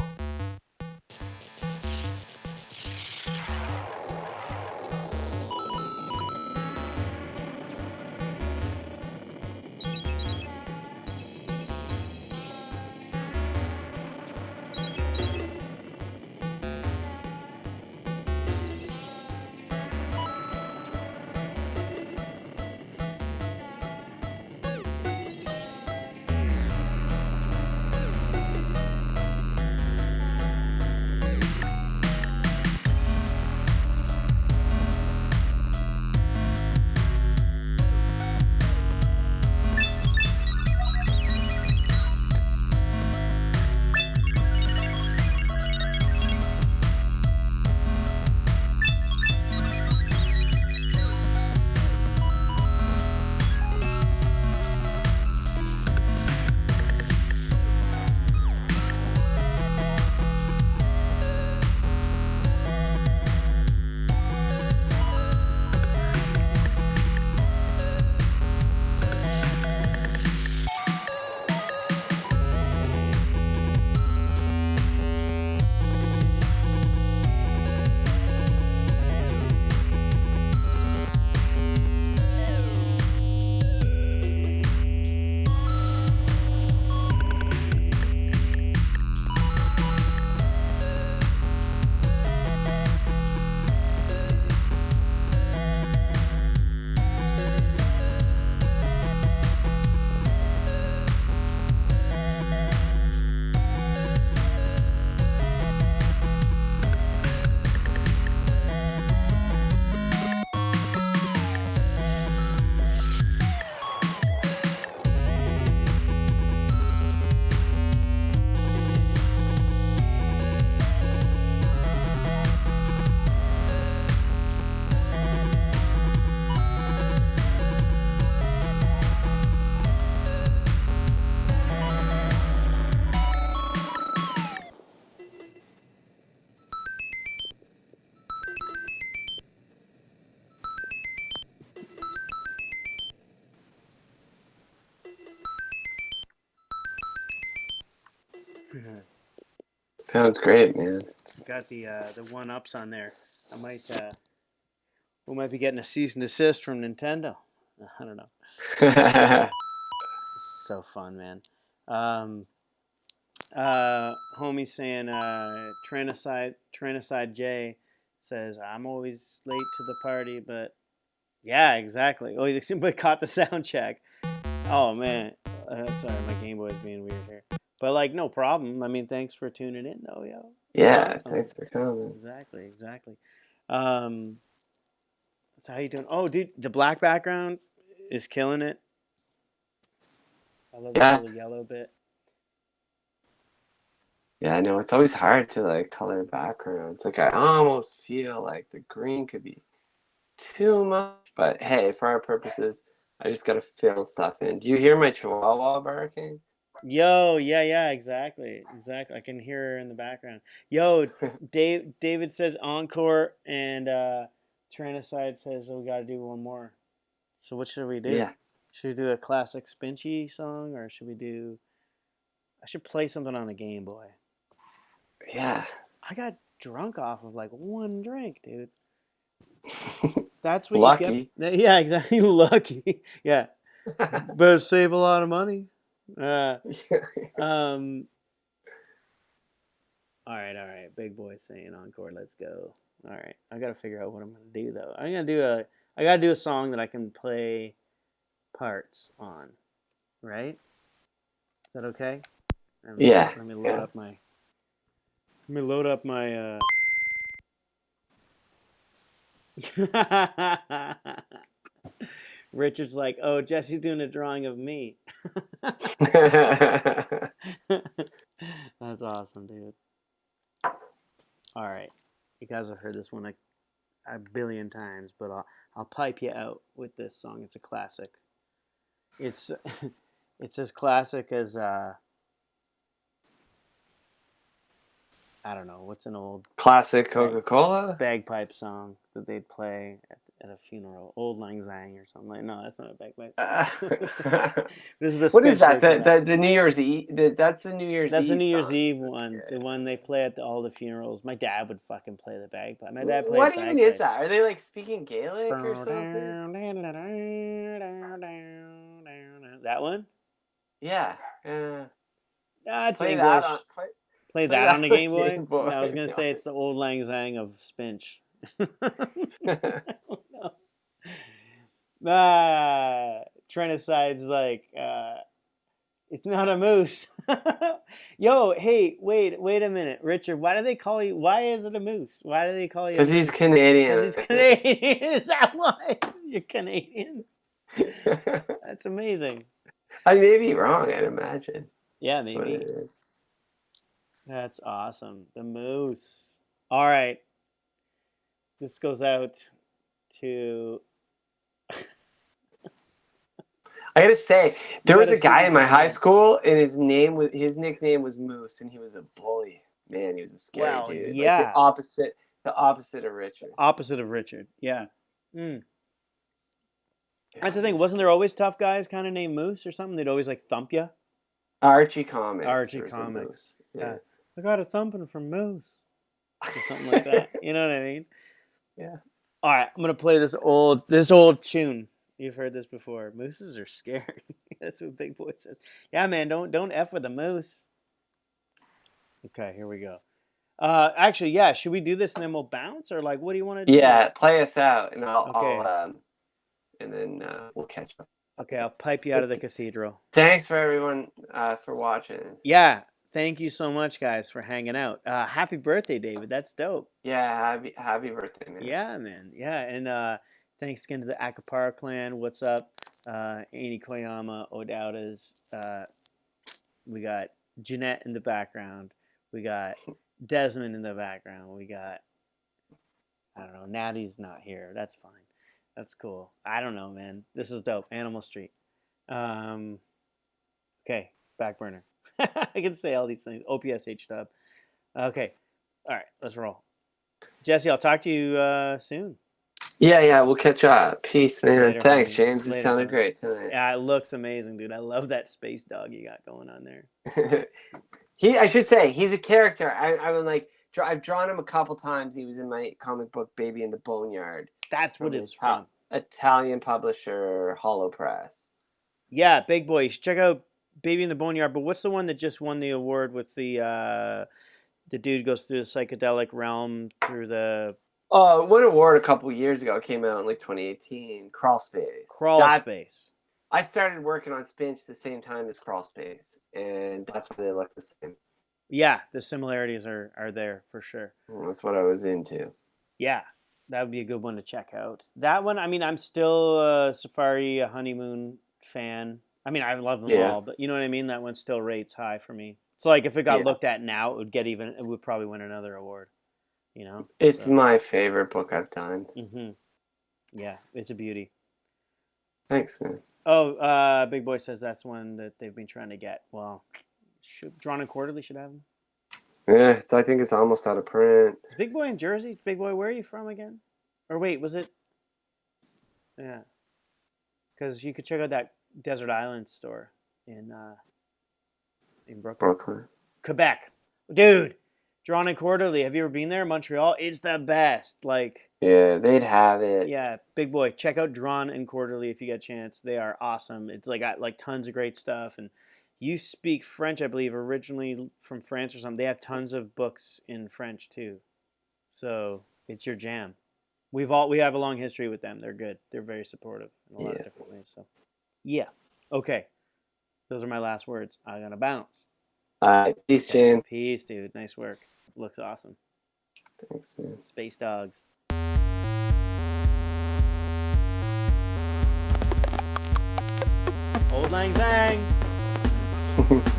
Sounds great, man. Got the one ups on there. I might we might be getting a cease and desist from Nintendo. I don't know. It's so fun, man. Homie saying Tyrannicide J says I'm always late to the party, but yeah, exactly. Oh, somebody caught the sound check. Oh man, sorry, my Game Boy's being weird here. But like, no problem. I mean, thanks for tuning in, though, yo. Yeah, Awesome. thanks for coming. Exactly. So how you doing? Oh, dude, the black background is killing it. I love the little yellow bit. Yeah, I know it's always hard to like color backgrounds. Like I almost feel like the green could be too much, but hey, for our purposes, I just gotta fill stuff in. Do you hear my chihuahua barking? Yo, yeah, exactly. I can hear her in the background. Yo, David says encore, and Tyrannicide says we got to do one more. So what should we do? Yeah. Should we do a classic Spinchy song, or should we do? I should play something on a Game Boy. Yeah. I got drunk off of like one drink, dude. That's what Lucky. you get. Yeah, exactly. Lucky. Yeah. Better save a lot of money. All right. Big boy saying encore. Let's go. All right. I gotta figure out what I'm gonna do though. I gotta do a song that I can play parts on. Right? Is that okay? Yeah. Let me load up my. Let me load up my. Richard's like, oh, Jesse's doing a drawing of me. That's awesome, dude. All right, you guys have heard this one a billion times, but I'll pipe you out with this song. It's a classic. It's it's as classic as I don't know what's an old Classic Coca-Cola? bagpipe song that they'd play at a funeral. Old Lang Syne or something like. No, that's not a bagpipe. This is the What is Spinch that? version. The New Year's Eve? That's the New Year's That's Eve the New Year's song. Eve one. Okay. The one they play at all the funerals. My dad would fucking play the bagpipe. My dad played What bagpipes. even is that? Are they like speaking Gaelic or something? That one? Yeah. It's Play English. that on. Play that on the Game Boy? No, I was going to say it's the old Lang Syne of Spinch. Trenicide's like, it's not a moose. Yo, hey, wait a minute. Richard, why do they call you, why is it a moose? Why do they call you a moose? Because he's Canadian. Because he's Canadian. Is that why? You're Canadian? That's amazing. I may be wrong, I'd imagine. Yeah, That's what maybe. it is. That's awesome. The moose. All right. This goes out to. I gotta say, there was gotta a guy see in my this high guy. school, and his nickname was Moose, and he was a bully. Man, he was a scary Well, dude. yeah. Like the opposite of Richard. Opposite of Richard. Yeah. Mm. Yeah, That's the thing. Wasn't there always tough guys kind of named Moose or something? They'd always like thump you. Archie Comics. Archie there was a Comics. Moose. Yeah. I got a thumping from Moose. Or something like that. You know what I mean? Yeah. All right. I'm going to play this old tune. You've heard this before. Mooses are scary. That's what Big Boy says. Yeah, man. Don't F with a moose. Okay. Here we go. Actually, yeah. Should we do this and then we'll bounce, or like, what do you want to do? Yeah, play us out, and Okay. and then we'll catch up. Okay, I'll pipe you out of the cathedral. Thanks for everyone for watching. Yeah, thank you so much, guys, for hanging out. Happy birthday, David. That's dope. Yeah, happy birthday, man. Yeah, man. Yeah, and thanks again to the Akupara clan. What's up? Annie Koyama, O'Dowdas. We got Jeanette in the background. We got Desmond in the background. We got, I don't know, Natty's not here. That's fine. That's cool. I don't know, man. This is dope. Animal Street. Okay, back burner. I can say all these things. OPSH dub. Okay. All right, let's roll. Jesse, I'll talk to you soon. Yeah, we'll catch up. Peace, man. Later, Thanks, homie. James. It Later, sounded homie. great tonight. Yeah, it looks amazing, dude. I love that space dog you got going on there. I should say, he's a character. I've drawn him a couple times. He was in my comic book Baby in the Boneyard. That's what it's from. Italian publisher, Hollow Press. Yeah, Big Boy. You should check out Baby in the Boneyard. But what's the one that just won the award with the dude goes through the psychedelic realm through the... Oh, won an award a couple years ago. It came out in like 2018. Crawl Space. Space. I started working on Spinch the same time as Crawl Space, and that's why they look the same. Yeah, the similarities are there for sure. That's what I was into. Yeah, that would be a good one to check out. That one, I mean, I'm still a Safari, a Honeymoon fan. I mean, I love them all, but you know what I mean? That one still rates high for me. It's like if it got looked at now, it would probably win another award. You know? It's my favorite book I've done. Mm-hmm. Yeah, it's a beauty. Thanks, man. Oh, Big Boy says that's one that they've been trying to get. Well, Drawn and Quarterly should have them. Yeah, I think it's almost out of print. Is Big Boy in Jersey? Big Boy, where are you from again? Or wait, was it? Yeah, because you could check out that Desert Island store in Brooklyn. Brooklyn. Quebec, dude. Drawn and Quarterly. Have you ever been there? Montreal. It's the best. Like, Yeah, they'd have it. yeah, Big Boy. Check out Drawn and Quarterly if you get a chance. They are awesome. It's like got like tons of great stuff. And you speak French, I believe, originally from France or something. They have tons of books in French too. So it's your jam. We have a long history with them. They're good. They're very supportive in a lot of different ways. So yeah. Okay. Those are my last words. I'm gonna bounce. Peace, Jan. Peace, dude. Nice work. Looks awesome. Thanks, man. Space dogs. Old Lang Syne.